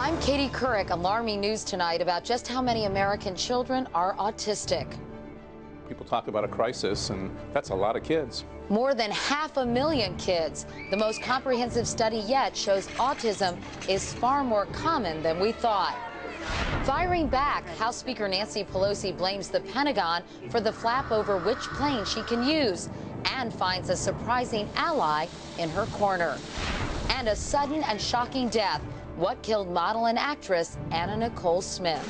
I'm Katie Couric. Alarming news tonight about just how many American children are autistic. People talk about a crisis, and that's a lot of kids. More than 500,000 kids. The most comprehensive study yet shows autism is far more common than we thought. Firing back, House Speaker Nancy Pelosi blames the Pentagon for the flap over which plane she can use and finds a surprising ally in her corner. And a sudden and shocking death. What killed model and actress Anna Nicole Smith?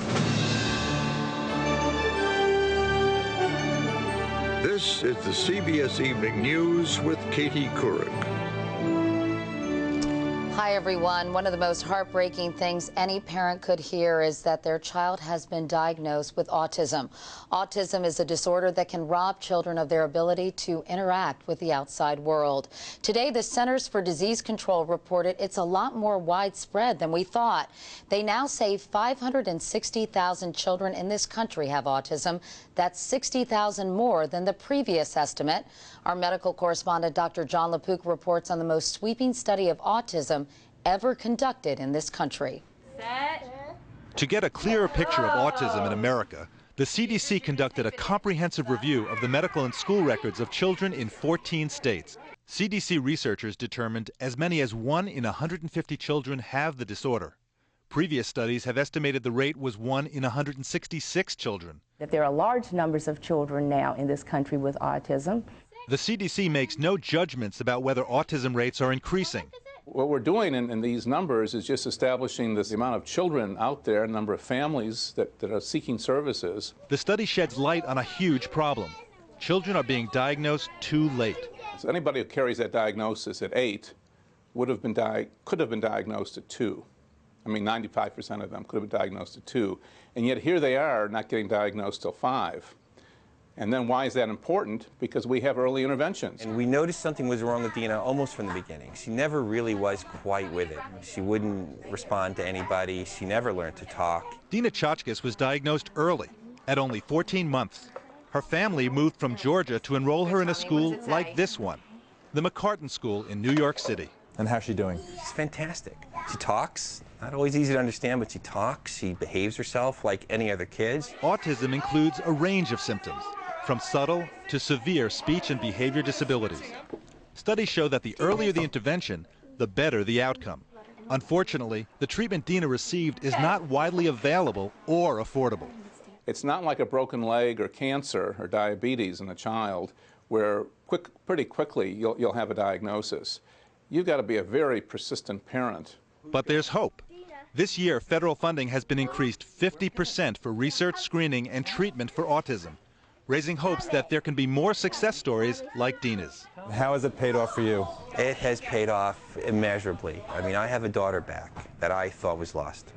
This is the CBS Evening News with Katie Couric. Hi, everyone. One of the most heartbreaking things any parent could hear is that their child has been diagnosed with autism. Autism is a disorder that can rob children of their ability to interact with the outside world. Today, the Centers for Disease Control reported it's a lot more widespread than we thought. They now say 560,000 children in this country have autism. That's 60,000 more than the previous estimate. Our medical correspondent, Dr. John LaPook, reports on the most sweeping study of autism ever conducted in this country. To get a clearer picture of autism in America, the CDC conducted a comprehensive review of the medical and school records of children in 14 states. CDC researchers determined as many as 1 in 150 children have the disorder. Previous studies have estimated the rate was 1 in 166 children. That there are large numbers of children now in this country with autism. The CDC makes no judgments about whether autism rates are increasing. What we're doing in these numbers is just establishing the amount of children out there, the number of families that are seeking services. The study sheds light on a huge problem. Children are being diagnosed too late. So anybody who carries that diagnosis at 8 could have been diagnosed at 2. I mean, 95% of them could have been diagnosed at 2. And yet here they are not getting diagnosed till 5. And then why is that important? Because we have early interventions. And we noticed something was wrong with Dina almost from the beginning. She never really was quite with it. She wouldn't respond to anybody. She never learned to talk. Dina Chachkis was diagnosed early, at only 14 months. Her family moved from Georgia to enroll her in a school like this one, the McCartan School in New York City. And how's she doing? She's fantastic. She talks. Not always easy to understand, but she talks. She behaves herself like any other kids. Autism includes a range of symptoms, from subtle to severe speech and behavior disabilities. Studies show that the earlier the intervention, the better the outcome. Unfortunately, the treatment Dina received is not widely available or affordable. It's not like a broken leg or cancer or diabetes in a child where pretty quickly you'll have a diagnosis. You've got to be a very persistent parent. But there's hope. This year, federal funding has been increased 50% for research, screening, and treatment for autism, raising hopes that there can be more success stories like Dina's. How has it paid off for you? It has paid off immeasurably. I mean, I have a daughter back that I thought was lost.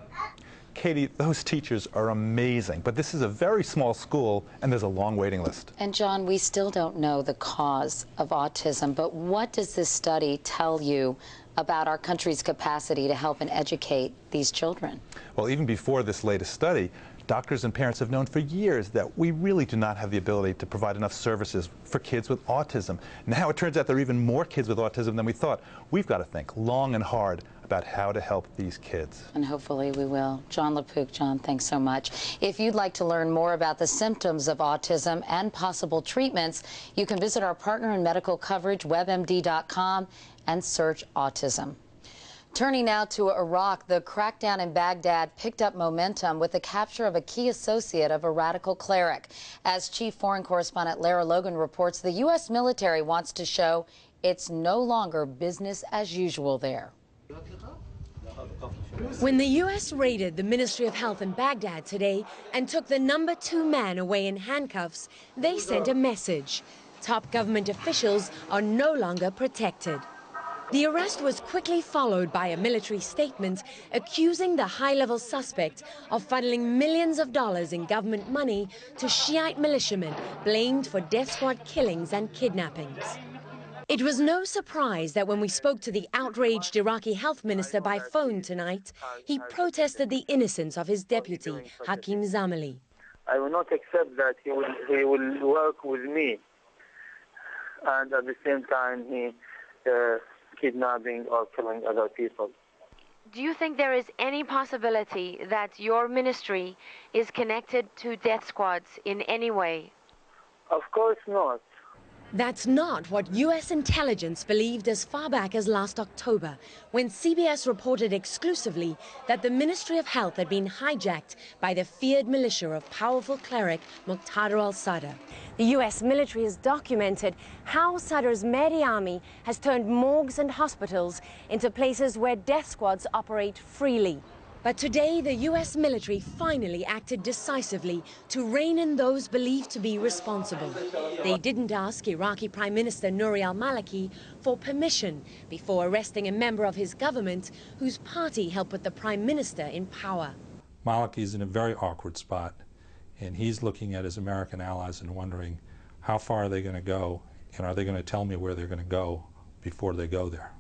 Katie, those teachers are amazing, but this is a very small school and there's a long waiting list. And John, we still don't know the cause of autism, but what does this study tell you about our country's capacity to help and educate these children? Well, even before this latest study, doctors and parents have known for years that we really do not have the ability to provide enough services for kids with autism. Now it turns out there are even more kids with autism than we thought. We've got to think long and hard about how to help these kids. And hopefully we will. John LaPook, John, thanks so much. If you'd like to learn more about the symptoms of autism and possible treatments, you can visit our partner in medical coverage, WebMD.com, and search autism. Turning now to Iraq, the crackdown in Baghdad picked up momentum with the capture of a key associate of a radical cleric. As Chief Foreign Correspondent Lara Logan reports, the U.S. military wants to show it's no longer business as usual there. When the U.S. raided the Ministry of Health in Baghdad today and took the #2 man away in handcuffs, they sent a message. Top government officials are no longer protected. The arrest was quickly followed by a military statement accusing the high-level suspect of funneling millions of dollars in government money to Shiite militiamen blamed for death squad killings and kidnappings. It was no surprise that when we spoke to the outraged Iraqi health minister by phone tonight, he protested the innocence of his deputy, Hakim Zamali. I will not accept that he will work with me, and at the same time he kidnapping or killing other people. Do you think there is any possibility that your ministry is connected to death squads in any way? Of course not. That's not what U.S. intelligence believed as far back as last October, when CBS reported exclusively that the Ministry of Health had been hijacked by the feared militia of powerful cleric Muqtada al-Sadr. The U.S. military has documented how Sadr's Mahdi army has turned morgues and hospitals into places where death squads operate freely. But today, the U.S. military finally acted decisively to rein in those believed to be responsible. They didn't ask Iraqi Prime Minister Nouri al-Maliki for permission before arresting a member of his government whose party helped put the Prime Minister in power. Maliki's in a very awkward spot, and he's looking at his American allies and wondering how far are they going to go, and are they going to tell me where they're going to go before they go there.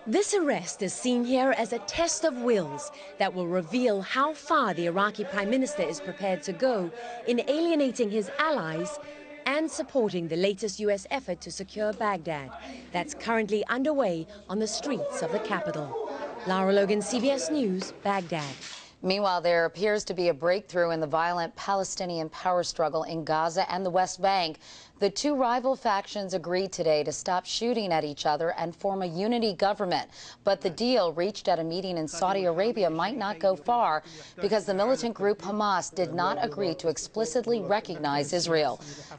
This arrest is seen here as a test of wills that will reveal how far the Iraqi Prime Minister is prepared to go in alienating his allies and supporting the latest U.S. effort to secure Baghdad that's currently underway on the streets of the capital. Lara Logan, CBS News, Baghdad. Meanwhile, there appears to be a breakthrough in the violent Palestinian power struggle in Gaza and the West Bank. The two rival factions agreed today to stop shooting at each other and form a unity government. But the deal reached at a meeting in Saudi Arabia might not go far because the militant group Hamas did not agree to explicitly recognize Israel.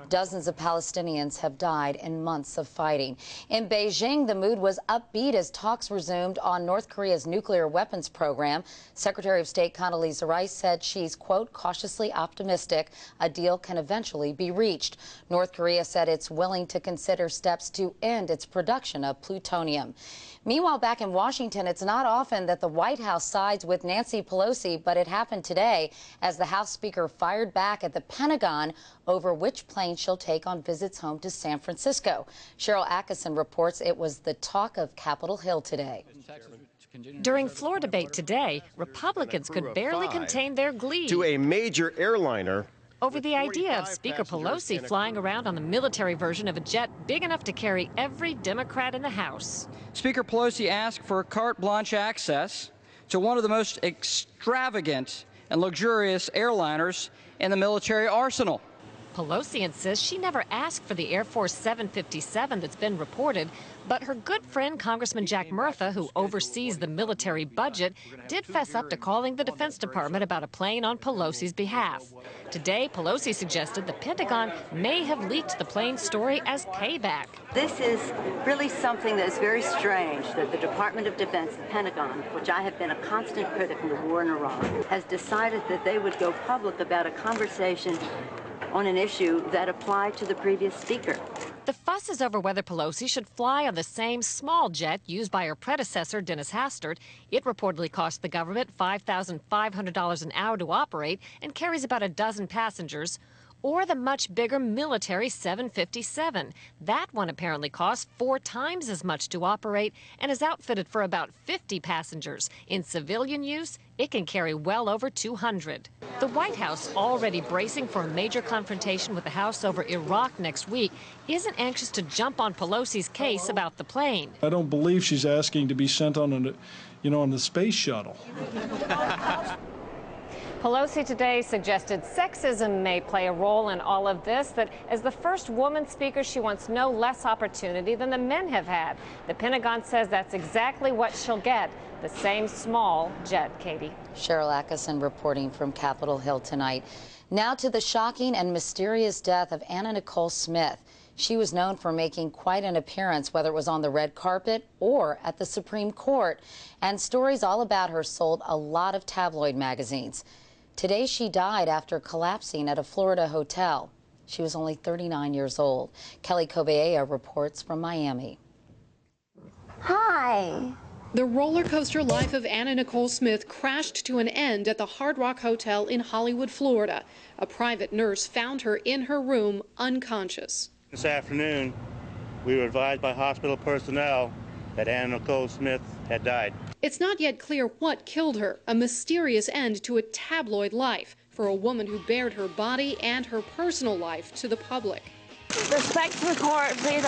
Dozens of Palestinians have died in months of fighting. In Beijing, the mood was upbeat as talks resumed on North Korea's nuclear weapons program. Secretary of State Condoleezza Rice said she's, quote, cautiously optimistic a deal can eventually be reached. North Korea said it's willing to consider steps to end its production of plutonium. Meanwhile, back in Washington, it's not often that the White House sides with Nancy Pelosi, but it happened today as the House Speaker fired back at the Pentagon over which plane she'll take on visits home to San Francisco. Cheryl Atkinson reports it was the talk of Capitol Hill today. During floor debate today, Republicans could barely contain their glee to a major airliner over the idea of Speaker Pelosi flying around on the military version of a jet big enough to carry every Democrat in the House. Speaker Pelosi asked for carte blanche access to one of the most extravagant and luxurious airliners in the military arsenal. Pelosi insists she never asked for the Air Force 757 that's been reported, but her good friend Congressman Jack Murtha, who oversees the military budget, did fess up to calling the Defense Department about a plane on Pelosi's behalf. Today, Pelosi suggested the Pentagon may have leaked the plane story as payback. This is really something that is very strange, that the Department of Defense, the Pentagon, which I have been a constant critic of the war in Iraq, has decided that they would go public about a conversation on an issue that applied to the previous speaker. The fuss is over whether Pelosi should fly on the same small jet used by her predecessor, Dennis Hastert. It reportedly cost the government $5,500 an hour to operate and carries about a dozen passengers. Or the much bigger military 757. That one apparently costs 4 times as much to operate and is outfitted for about 50 passengers. In civilian use, it can carry well over 200. The White House, already bracing for a major confrontation with the House over Iraq next week, isn't anxious to jump on Pelosi's case about the plane. I don't believe she's asking to be sent on on the space shuttle. Pelosi today suggested sexism may play a role in all of this, that as the first woman speaker, she wants no less opportunity than the men have had. The Pentagon says that's exactly what she'll get, the same small jet, Katie. Cheryl Atkinson reporting from Capitol Hill tonight. Now to the shocking and mysterious death of Anna Nicole Smith. She was known for making quite an appearance, whether it was on the red carpet or at the Supreme Court. And stories all about her sold a lot of tabloid magazines. Today she died after collapsing at a Florida hotel. She was only 39 years old. Kelly Cobiella reports from Miami. Hi. The roller coaster life of Anna Nicole Smith crashed to an end at the Hard Rock Hotel in Hollywood, Florida. A private nurse found her in her room unconscious. This afternoon, we were advised by hospital personnel that Anna Nicole Smith had died. It's not yet clear what killed her, a mysterious end to a tabloid life for a woman who bared her body and her personal life to the public. Respect for court, please.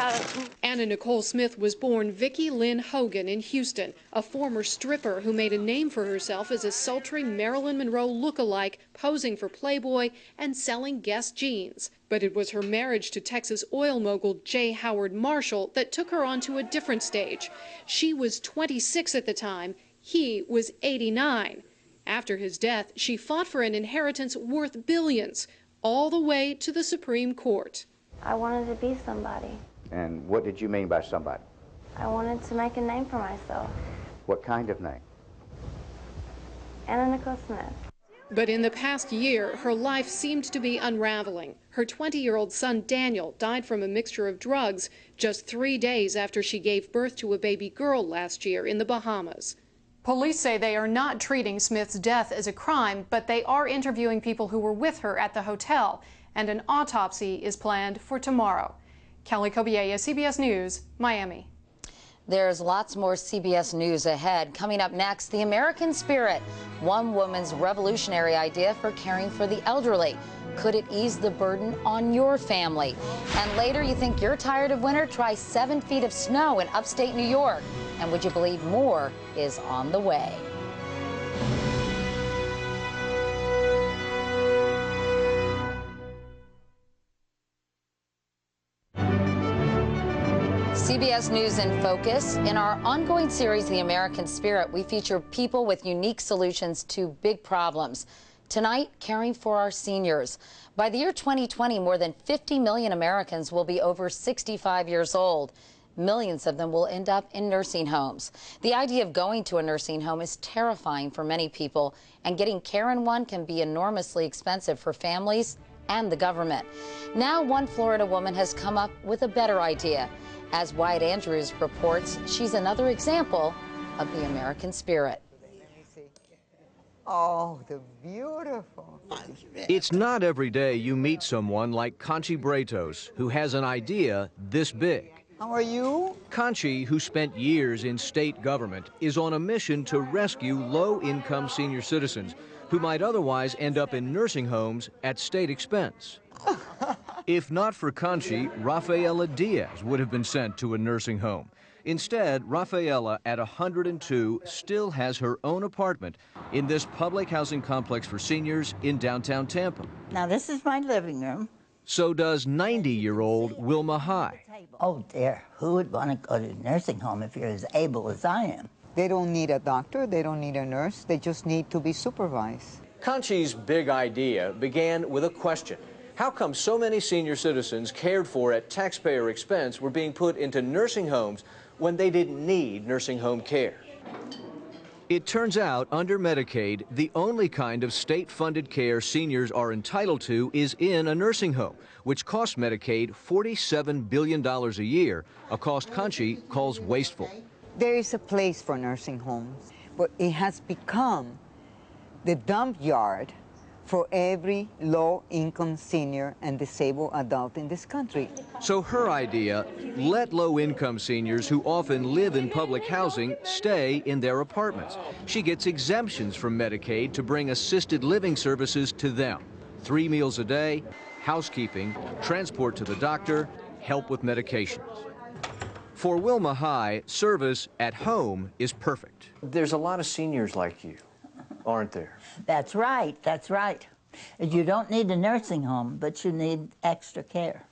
Anna Nicole Smith was born Vicki Lynn Hogan in Houston, a former stripper who made a name for herself as a sultry Marilyn Monroe look-alike, posing for Playboy and selling Guess jeans. But it was her marriage to Texas oil mogul J. Howard Marshall that took her onto a different stage. She was 26 at the time. He was 89. After his death, she fought for an inheritance worth billions, all the way to the Supreme Court. I wanted to be somebody. And what did you mean by somebody? I wanted to make a name for myself. What kind of name? Anna Nicole Smith. But in the past year, her life seemed to be unraveling. Her 20-year-old son, Daniel, died from a mixture of drugs just 3 days after she gave birth to a baby girl last year in the Bahamas. Police say they are not treating Smith's death as a crime, but they are interviewing people who were with her at the hotel, and an autopsy is planned for tomorrow. Kelly Kobiella, CBS News, Miami. There's lots more CBS News ahead. Coming up next, the American spirit, one woman's revolutionary idea for caring for the elderly. Could it ease the burden on your family? And later, you think you're tired of winter? Try 7 feet of snow in upstate New York. And would you believe more is on the way? CBS News in Focus. In our ongoing series, The American Spirit, we feature people with unique solutions to big problems. Tonight, caring for our seniors. By the year 2020, more than 50 million Americans will be over 65 years old. Millions of them will end up in nursing homes. The idea of going to a nursing home is terrifying for many people, and getting care in one can be enormously expensive for families and the government. Now, one Florida woman has come up with a better idea. As Wyatt Andrews reports, she's another example of the American spirit. Oh, the beautiful. It's not every day you meet someone like Conchi Bretos, who has an idea this big. How are you? Conchi, who spent years in state government, is on a mission to rescue low-income senior citizens who might otherwise end up in nursing homes at state expense. If not for Conchi, Rafaela Diaz would have been sent to a nursing home. Instead, Rafaela, at 102, still has her own apartment in this public housing complex for seniors in downtown Tampa. Now, this is my living room. So does 90-year-old Wilma High. Oh, dear. Who would want to go to a nursing home if you're as able as I am? They don't need a doctor. They don't need a nurse. They just need to be supervised. Conchi's big idea began with a question. How come so many senior citizens cared for at taxpayer expense were being put into nursing homes when they didn't need nursing home care? It turns out, under Medicaid, the only kind of state-funded care seniors are entitled to is in a nursing home, which costs Medicaid $47 billion a year, a cost Conchi calls wasteful. There is a place for nursing homes, but it has become the dump yard for every low-income senior and disabled adult in this country. So her idea, let low-income seniors who often live in public housing stay in their apartments. She gets exemptions from Medicaid to bring assisted living services to them. 3 meals a day, housekeeping, transport to the doctor, help with medications. For Wilma High, service at home is perfect. There's a lot of seniors like you, aren't there? That's right, that's right. You don't need a nursing home, but you need extra care.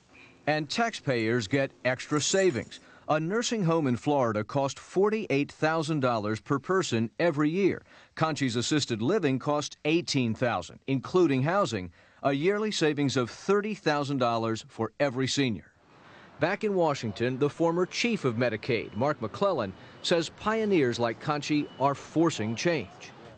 And taxpayers get extra savings. A nursing home in Florida costs $48,000 per person every year. Conchi's assisted living costs $18,000, including housing, a yearly savings of $30,000 for every senior. Back in Washington, the former chief of Medicaid, Mark McClellan, says pioneers like Conchi are forcing change.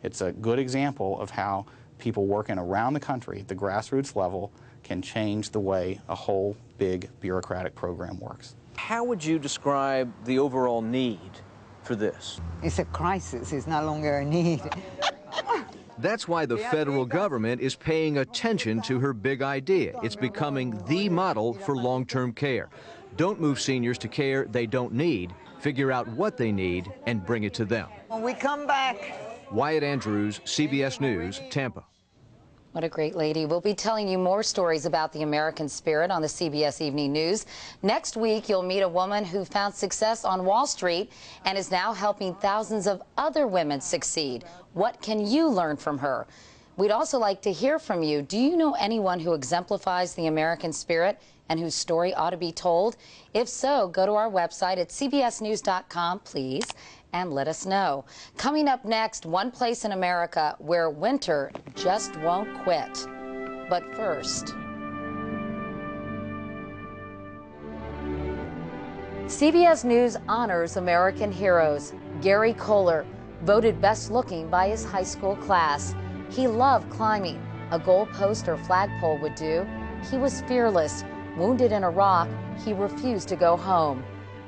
It's a good example of how people working around the country at the grassroots level can change the way a whole big bureaucratic program works. How would you describe the overall need for this? It's a crisis. It's no longer a need. That's why the federal government is paying attention to her big idea. It's becoming the model for long-term care. Don't move seniors to care they don't need. Figure out what they need and bring it to them. When we come back. Wyatt Andrews, CBS News, Tampa. What a great lady. We'll be telling you more stories about the American spirit on the CBS Evening News. Next week, you'll meet a woman who found success on Wall Street and is now helping thousands of other women succeed. What can you learn from her? We'd also like to hear from you. Do you know anyone who exemplifies the American spirit and whose story ought to be told? If so, go to our website at cbsnews.com, please, and let us know. Coming up next, one place in America where winter just won't quit. But first, CBS News honors American heroes. Gary Kohler, voted best looking by his high school class. He loved climbing. A goalpost or flagpole would do. He was fearless. Wounded in Iraq, he refused to go home.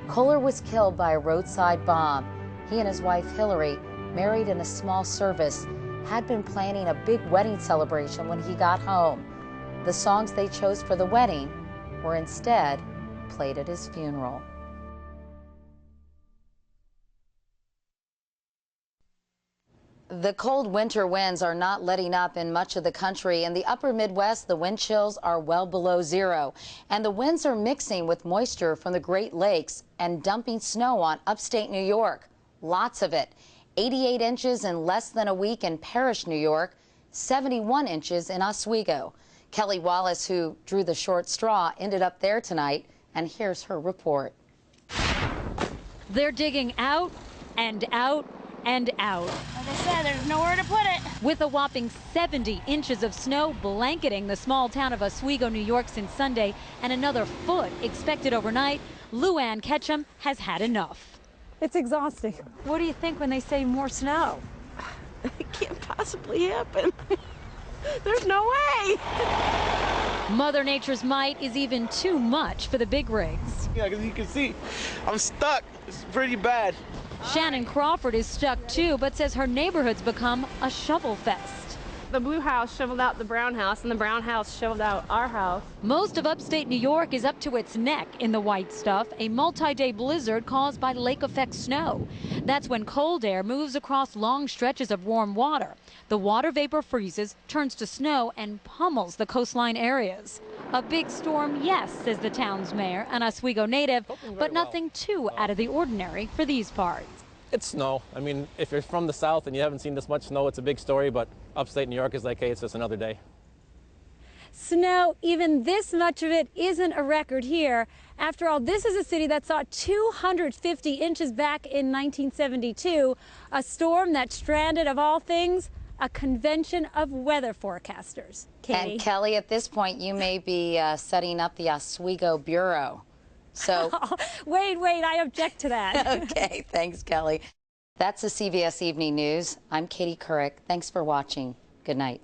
Kohler was killed by a roadside bomb. He and his wife Hillary, married in a small service, had been planning a big wedding celebration when he got home. The songs they chose for the wedding were instead played at his funeral. The cold winter winds are not letting up in much of the country. In the upper Midwest, the wind chills are well below zero, and the winds are mixing with moisture from the Great Lakes and dumping snow on upstate New York. Lots of it. 88 inches in less than a week in Parrish, New York, 71 inches in Oswego. Kelly Wallace, who drew the short straw, ended up there tonight, and here's her report. They're digging out and out and out. Like I said, there's nowhere to put it. With a whopping 70 inches of snow blanketing the small town of Oswego, New York since Sunday, and another foot expected overnight, Lou Ann Ketchum has had enough. It's exhausting. What do you think when they say more snow? It can't possibly happen. There's no way. Mother Nature's might is even too much for the big rigs. Yeah, because you can see, I'm stuck. It's pretty bad. Shannon Crawford is stuck too, but says her neighborhood's become a shovel fest. The blue house shoveled out the brown house, and the brown house shoveled out our house. Most of upstate New York is up to its neck in the white stuff, a multi-day blizzard caused by lake effect snow. That's when cold air moves across long stretches of warm water. The water vapor freezes, turns to snow, and pummels the coastline areas. A big storm, yes, says the town's mayor, an Oswego native, but nothing too out of the ordinary for these parts. It's snow. I mean, if you're from the south and you haven't seen this much snow, it's a big story, but upstate New York is like, hey, it's just another day. Snow, even this much of it, isn't a record here. After all, this is a city that saw 250 inches back in 1972, a storm that stranded, of all things, a convention of weather forecasters. Katie? And Kelly, at this point, you may be setting up the Oswego Bureau. So, wait, I object to that. Okay, thanks, Kelly. That's the CBS Evening News. I'm Katie Couric. Thanks for watching. Good night.